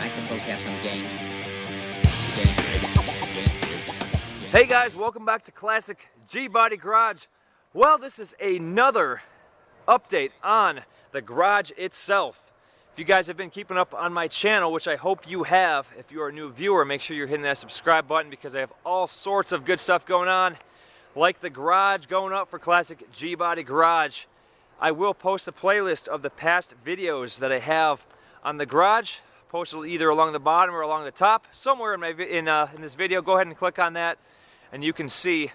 suppose have some games. Hey guys, welcome back to Classic G-Body Garage. Well, this is another update on the garage itself. If you guys have been keeping up on my channel, which I hope you have, if you're a new viewer, make sure you're hitting that subscribe button because I have all sorts of good stuff going on, like the garage going up for Classic G-Body Garage. I will post a playlist of the past videos that I have on the garage, posted either along the bottom or along the top, somewhere in this video. Go ahead and click on that, and you can see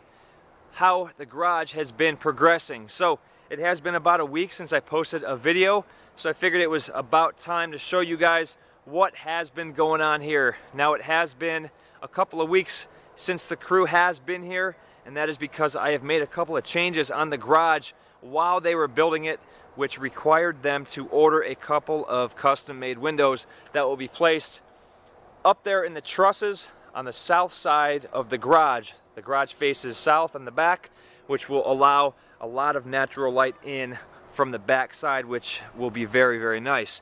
how the garage has been progressing. So it has been about a week since I posted a video, so I figured it was about time to show you guys what has been going on here. Now, it has been a couple of weeks since the crew has been here, and that is because I have made a couple of changes on the garage while they were building it, which required them to order a couple of custom-made windows that will be placed up there in the trusses on the south side of the garage. The garage faces south on the back, which will allow a lot of natural light in from the back side, which will be very, very nice.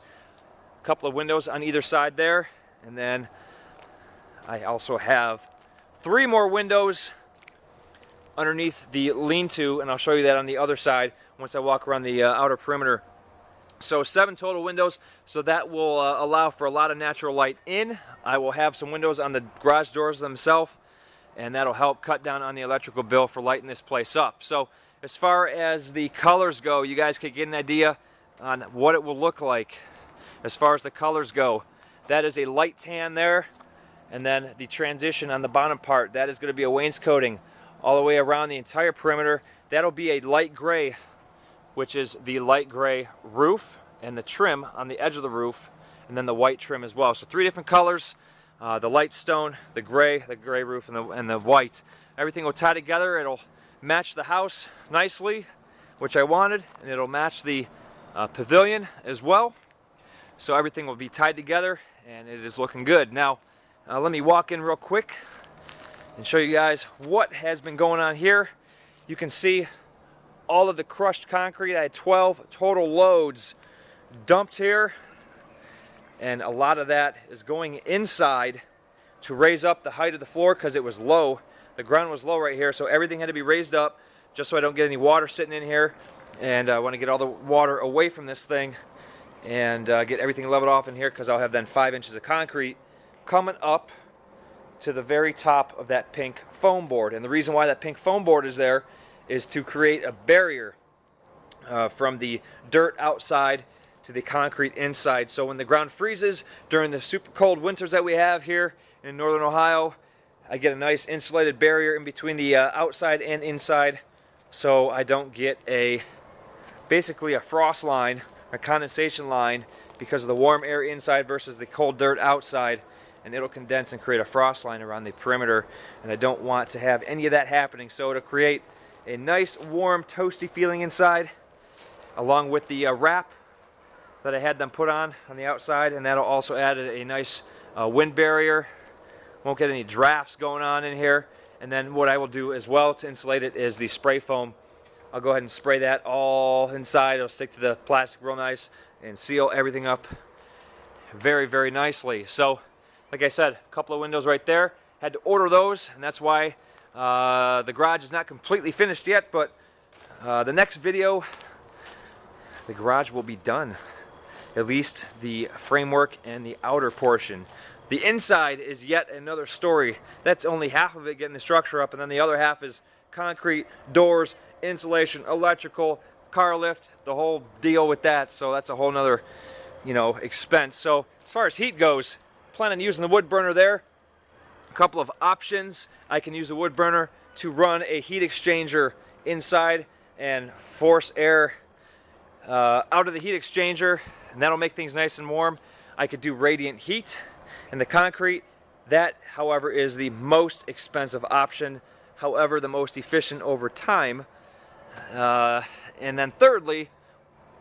A couple of windows on either side there, and then I also have 3 more windows underneath the lean-to, and I'll show you that on the other side once I walk around the outer perimeter. So 7 total windows, so that will allow for a lot of natural light in. I will have some windows on the garage doors themselves, and that'll help cut down on the electrical bill for lighting this place up. So as far as the colors go, you guys can get an idea on what it will look like. As far as the colors go, that is a light tan there, and then the transition on the bottom part, that is going to be a wainscoting all the way around the entire perimeter. That'll be a light gray, which is the light gray roof and the trim on the edge of the roof, and then the white trim as well. So 3 different colors, the light stone, the gray roof, and the white. Everything will tie together. It'll match the house nicely, which I wanted, and it'll match the pavilion as well. So everything will be tied together, and it is looking good. Now, let me walk in real quick and show you guys what has been going on here. You can see all of the crushed concrete. I had 12 total loads dumped here, and a lot of that is going inside to raise up the height of the floor because it was low. The ground was low right here, so everything had to be raised up just so I don't get any water sitting in here. And I want to get all the water away from this thing and get everything leveled off in here, because I'll have then 5 inches of concrete coming up to the very top of that pink foam board. And the reason why that pink foam board is there is to create a barrier from the dirt outside to the concrete inside. So when the ground freezes during the super cold winters that we have here in northern Ohio, I get a nice insulated barrier in between the outside and inside, so I don't get basically a frost line, a condensation line, because of the warm air inside versus the cold dirt outside, and it'll condense and create a frost line around the perimeter, and I don't want to have any of that happening. So it'll create a nice warm toasty feeling inside, along with the wrap that I had them put on the outside, and that'll also add a nice wind barrier. Won't get any drafts going on in here. And then what I will do as well to insulate it is the spray foam. I'll go ahead and spray that all inside. It'll stick to the plastic real nice and seal everything up very, very nicely. So like I said, a couple of windows right there. Had to order those, and that's why the garage is not completely finished yet, but the next video, the garage will be done. At least the framework and the outer portion. The inside is yet another story. That's only half of it, getting the structure up, and then the other half is concrete, doors, insulation, electrical, car lift, the whole deal with that. So that's a whole nother, expense. So as far as heat goes, plan on using the wood burner there. A couple of options. I can use the wood burner to run a heat exchanger inside and force air out of the heat exchanger, and that'll make things nice and warm. I could do radiant heat in the concrete. That, however, is the most expensive option, however the most efficient over time. And then thirdly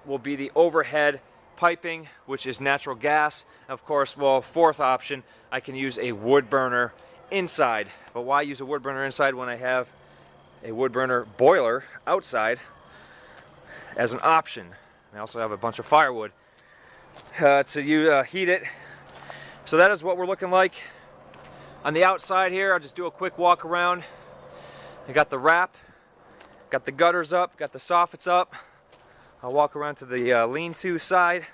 will be the overhead piping, which is natural gas. Of course, well, fourth option, I can use a wood burner inside. But why use a wood burner inside when I have a wood burner boiler outside as an option? I also have a bunch of firewood to heat it. So that is what we're looking like on the outside here. I'll just do a quick walk around. I got the wrap, got the gutters up, got the soffits up. I'll walk around to the lean-to side.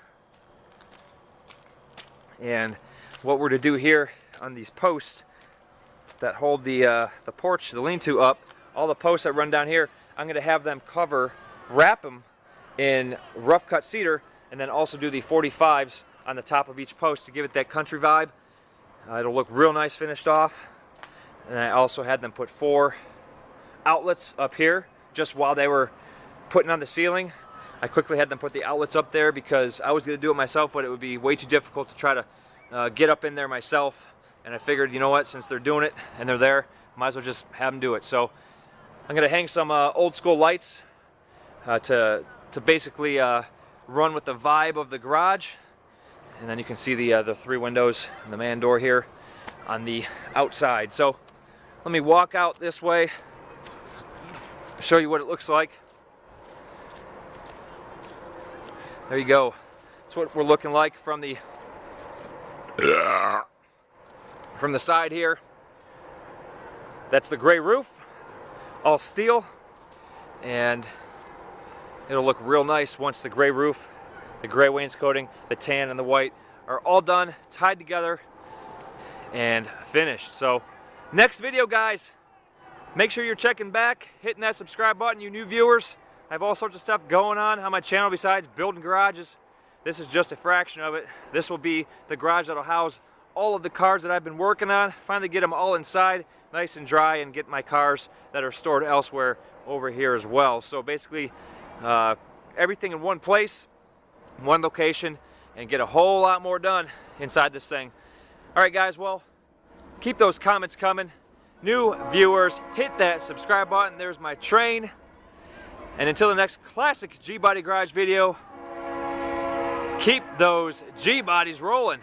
And what we're to do here on these posts that hold the porch, the lean-to up, all the posts that run down here, I'm going to have them wrap them in rough cut cedar, and then also do the 45s on the top of each post to give it that country vibe. It'll look real nice finished off. And I also had them put 4 outlets up here just while they were putting on the ceiling. I quickly had them put the outlets up there because I was going to do it myself, but it would be way too difficult to try to get up in there myself. And I figured, you know what, since they're doing it and they're there, might as well just have them do it. So I'm going to hang some old school lights to basically run with the vibe of the garage. And then you can see the 3 windows and the man door here on the outside. So let me walk out this way, show you what it looks like. There you go. That's what we're looking like from the side here. That's the gray roof, all steel, and it'll look real nice once the gray roof, the gray wainscoting, the tan and the white are all done, tied together, and finished. So next video, guys, make sure you're checking back, hitting that subscribe button, you new viewers. I have all sorts of stuff going on my channel besides building garages. This is just a fraction of it. This will be the garage that'll house all of the cars that I've been working on. Finally get them all inside, nice and dry, and get my cars that are stored elsewhere over here as well. So basically, everything in one place, one location, and get a whole lot more done inside this thing. Alright guys, well, keep those comments coming. New viewers, hit that subscribe button. There's my train. And until the next classic G-Body Garage video, keep those G-Bodies rolling.